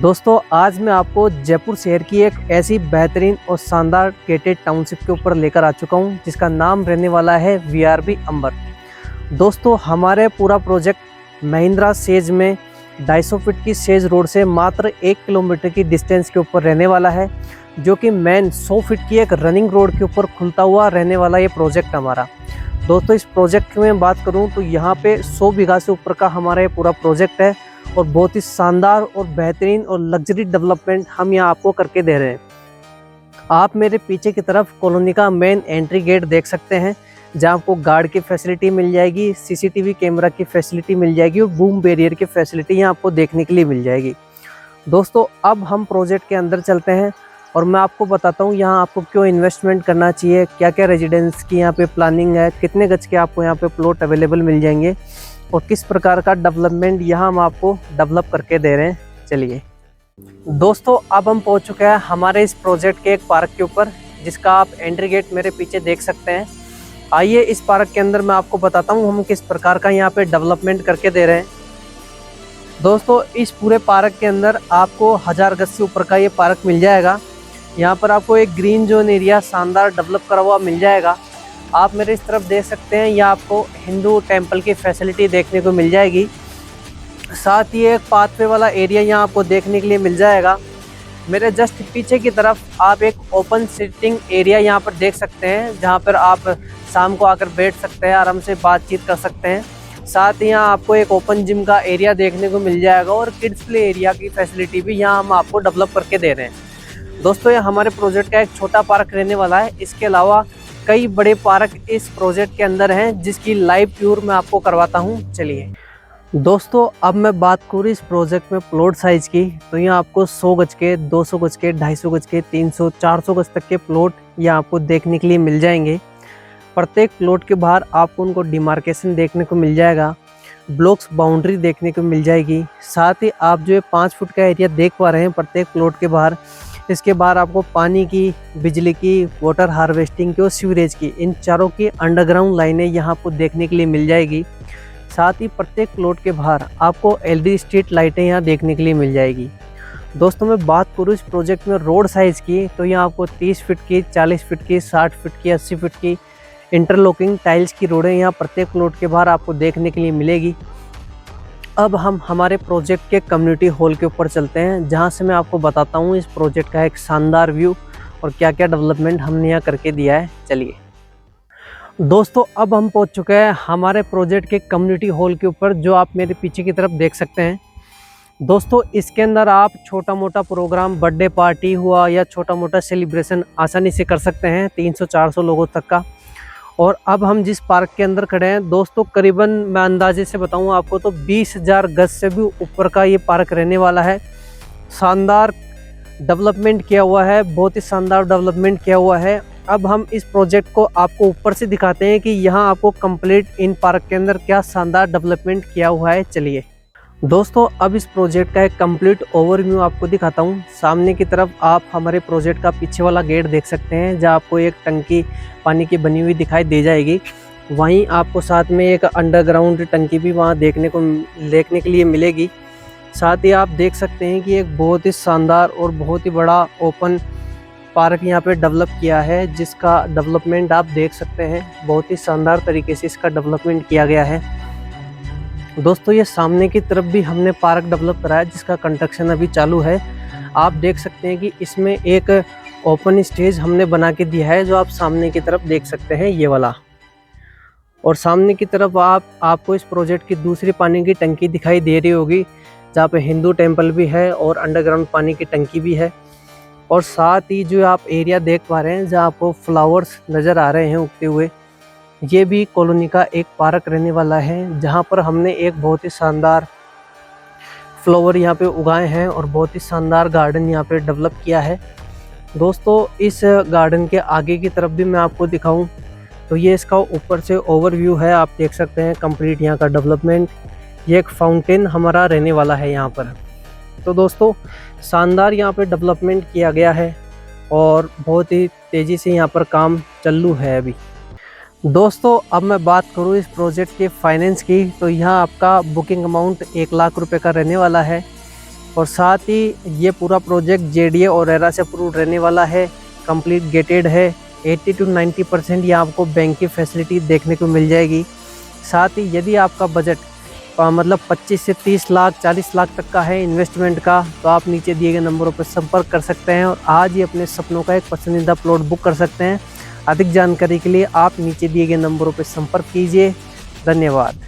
दोस्तों आज मैं आपको जयपुर शहर की एक ऐसी बेहतरीन और शानदार गेटेड टाउनशिप के ऊपर लेकर आ चुका हूं जिसका नाम रहने वाला है वीआरबी अंबर। दोस्तों हमारे पूरा प्रोजेक्ट महिंद्रा सेज में 250 फीट की सेज रोड से मात्र 1 किलोमीटर की डिस्टेंस के ऊपर रहने वाला है, जो कि मेन 100 फीट की एक रनिंग रोड के ऊपर खुलता हुआ रहने वाला ये प्रोजेक्ट हमारा। दोस्तों इस प्रोजेक्ट में बात करूँ तो यहाँ पे 100 बीघा से ऊपर का हमारा ये पूरा प्रोजेक्ट है और बहुत ही शानदार और बेहतरीन और लग्जरी डेवलपमेंट हम यहाँ आपको करके दे रहे हैं। आप मेरे पीछे की तरफ कॉलोनी का मेन एंट्री गेट देख सकते हैं, जहाँ आपको गार्ड की फैसिलिटी मिल जाएगी, सीसीटीवी कैमरा की फैसिलिटी मिल जाएगी और बूम बैरियर की फैसिलिटी यहाँ आपको देखने के लिए मिल जाएगी। दोस्तों अब हम प्रोजेक्ट के अंदर चलते हैं और मैं आपको बताता हूँ यहाँ आपको क्यों इन्वेस्टमेंट करना चाहिए, क्या क्या रेजिडेंस की यहाँ पे प्लानिंग है, कितने गज के आपको यहाँ पे प्लॉट अवेलेबल मिल जाएंगे और किस प्रकार का डेवलपमेंट यहाँ हम आपको डेवलप करके दे रहे हैं। चलिए दोस्तों अब हम पहुँच चुके हैं हमारे इस प्रोजेक्ट के एक पार्क के ऊपर, जिसका आप एंट्री गेट मेरे पीछे देख सकते हैं। आइए इस पार्क के अंदर मैं आपको बताता हूँ हम किस प्रकार का यहाँ पे डेवलपमेंट करके दे रहे हैं। दोस्तों इस पूरे पार्क के अंदर आपको 1000 गज से ऊपर का ये पार्क मिल जाएगा। यहाँ पर आपको एक ग्रीन जोन एरिया शानदार डेवलप करा हुआ मिल जाएगा। आप मेरे इस तरफ देख सकते हैं, यहाँ आपको हिंदू टेंपल की फैसिलिटी देखने को मिल जाएगी। साथ ही एक पाथवे वाला एरिया यहाँ आपको देखने के लिए मिल जाएगा। मेरे जस्ट पीछे की तरफ आप एक ओपन सिटिंग एरिया यहाँ पर देख सकते हैं, जहाँ पर आप शाम को आकर बैठ सकते हैं, आराम से बातचीत कर सकते हैं। साथ ही यहाँ आपको एक ओपन जिम का एरिया देखने को मिल जाएगा और किड्स प्ले एरिया की फैसिलिटी भी यहाँ हम आपको डेवलप करके दे रहे हैं। दोस्तों ये हमारे प्रोजेक्ट का एक छोटा पार्क रहने वाला है। इसके अलावा कई बड़े पार्क इस प्रोजेक्ट के अंदर हैं, जिसकी लाइव टूर मैं आपको करवाता हूं। चलिए दोस्तों अब मैं बात करूँ इस प्रोजेक्ट में प्लॉट साइज की, तो यहाँ आपको 100 गज के, 200 गज के, 250 गज के, 300, 400 गज तक के प्लॉट यहाँ आपको देखने के लिए मिल जाएंगे। प्रत्येक प्लॉट के बाहर आपको उनको डिमार्केशन देखने को मिल जाएगा, ब्लॉक्स बाउंड्री देखने को मिल जाएगी। साथ ही आप जो 5 फुट का एरिया देख पा रहे हैं प्रत्येक प्लॉट के बाहर, इसके बाहर आपको पानी की, बिजली की, वाटर हार्वेस्टिंग की और सीवरेज की, इन चारों की अंडरग्राउंड लाइनें यहाँ आपको देखने के लिए मिल जाएगी। साथ ही प्रत्येक प्लॉट के बाहर आपको एलईडी स्ट्रीट लाइटें यहाँ देखने के लिए मिल जाएगी। दोस्तों मैं बात करूँ इस प्रोजेक्ट में रोड साइज़ की, तो यहाँ आपको 30 फीट की, 40 फीट की, 60 फीट की, 80 फीट की इंटरलॉकिंग टाइल्स की रोडें यहाँ प्रत्येक प्लॉट के बाहर आपको देखने के लिए मिलेगी। अब हम हमारे प्रोजेक्ट के कम्युनिटी हॉल के ऊपर चलते हैं, जहां से मैं आपको बताता हूं इस प्रोजेक्ट का एक शानदार व्यू और क्या क्या डेवलपमेंट हमने यहाँ करके दिया है। चलिए दोस्तों अब हम पहुंच चुके हैं हमारे प्रोजेक्ट के कम्युनिटी हॉल के ऊपर, जो आप मेरे पीछे की तरफ देख सकते हैं। दोस्तों इसके अंदर आप छोटा मोटा प्रोग्राम, बर्थडे पार्टी हुआ या छोटा मोटा सेलिब्रेशन आसानी से कर सकते हैं, 300-400 लोगों तक का। और अब हम जिस पार्क के अंदर खड़े हैं दोस्तों, करीबन मैं अंदाजे से बताऊं आपको तो 20,000 गज से भी ऊपर का ये पार्क रहने वाला है। शानदार डेवलपमेंट किया हुआ है, बहुत ही शानदार डेवलपमेंट किया हुआ है। अब हम इस प्रोजेक्ट को आपको ऊपर से दिखाते हैं कि यहाँ आपको कंप्लीट इन पार्क के अंदर क्या शानदार डेवलपमेंट किया हुआ है। चलिए दोस्तों अब इस प्रोजेक्ट का एक कंप्लीट ओवरव्यू आपको दिखाता हूँ। सामने की तरफ आप हमारे प्रोजेक्ट का पीछे वाला गेट देख सकते हैं, जहाँ आपको एक टंकी पानी की बनी हुई दिखाई दे जाएगी। वहीं आपको साथ में एक अंडरग्राउंड टंकी भी वहाँ देखने के लिए मिलेगी। साथ ही आप देख सकते हैं कि एक बहुत ही शानदार और बहुत ही बड़ा ओपन पार्क यहाँ पे डेवलप किया है, जिसका डेवलपमेंट आप देख सकते हैं। बहुत ही शानदार तरीके से इसका डेवलपमेंट किया गया है। दोस्तों ये सामने की तरफ भी हमने पार्क डेवलप कराया, जिसका कंस्ट्रक्शन अभी चालू है। आप देख सकते हैं कि इसमें एक ओपन स्टेज हमने बना के दिया है, जो आप सामने की तरफ देख सकते हैं ये वाला। और सामने की तरफ आपको इस प्रोजेक्ट की दूसरी पानी की टंकी दिखाई दे रही होगी, जहाँ पे हिंदू टेंपल भी है और अंडरग्राउंड पानी की टंकी भी है। और साथ ही जो आप एरिया देख पा रहे हैं, जहाँ आपको फ्लावर्स नज़र आ रहे हैं उगते हुए, ये भी कॉलोनी का एक पार्क रहने वाला है, जहाँ पर हमने एक बहुत ही शानदार फ्लावर यहाँ पे उगाए हैं और बहुत ही शानदार गार्डन यहाँ पे डेवलप किया है। दोस्तों इस गार्डन के आगे की तरफ भी मैं आपको दिखाऊं तो ये इसका ऊपर से ओवरव्यू है, आप देख सकते हैं कंप्लीट यहाँ का डेवलपमेंट। ये एक फाउंटेन हमारा रहने वाला है यहाँ पर। तो दोस्तों शानदार यहाँ पे डेवलपमेंट किया गया है और बहुत ही तेज़ी से यहाँ पर काम चालू है अभी। दोस्तों अब मैं बात करूँ इस प्रोजेक्ट के फाइनेंस की, तो यहाँ आपका बुकिंग अमाउंट 1 लाख रुपए का रहने वाला है। और साथ ही ये पूरा प्रोजेक्ट JDA और रेरा से अप्रूव्ड रहने वाला है, कंप्लीट गेटेड है। 80 to 90% यहाँ आपको बैंक की फैसिलिटी देखने को मिल जाएगी। साथ ही यदि आपका बजट मतलब 25 से 30 लाख 40 लाख तक का है इन्वेस्टमेंट का, तो आप नीचे दिए गए नंबरों पर संपर्क कर सकते हैं और आज ही अपने सपनों का एक पसंदीदा प्लॉट बुक कर सकते हैं। अधिक जानकारी के लिए आप नीचे दिए गए नंबरों पर संपर्क कीजिए। धन्यवाद।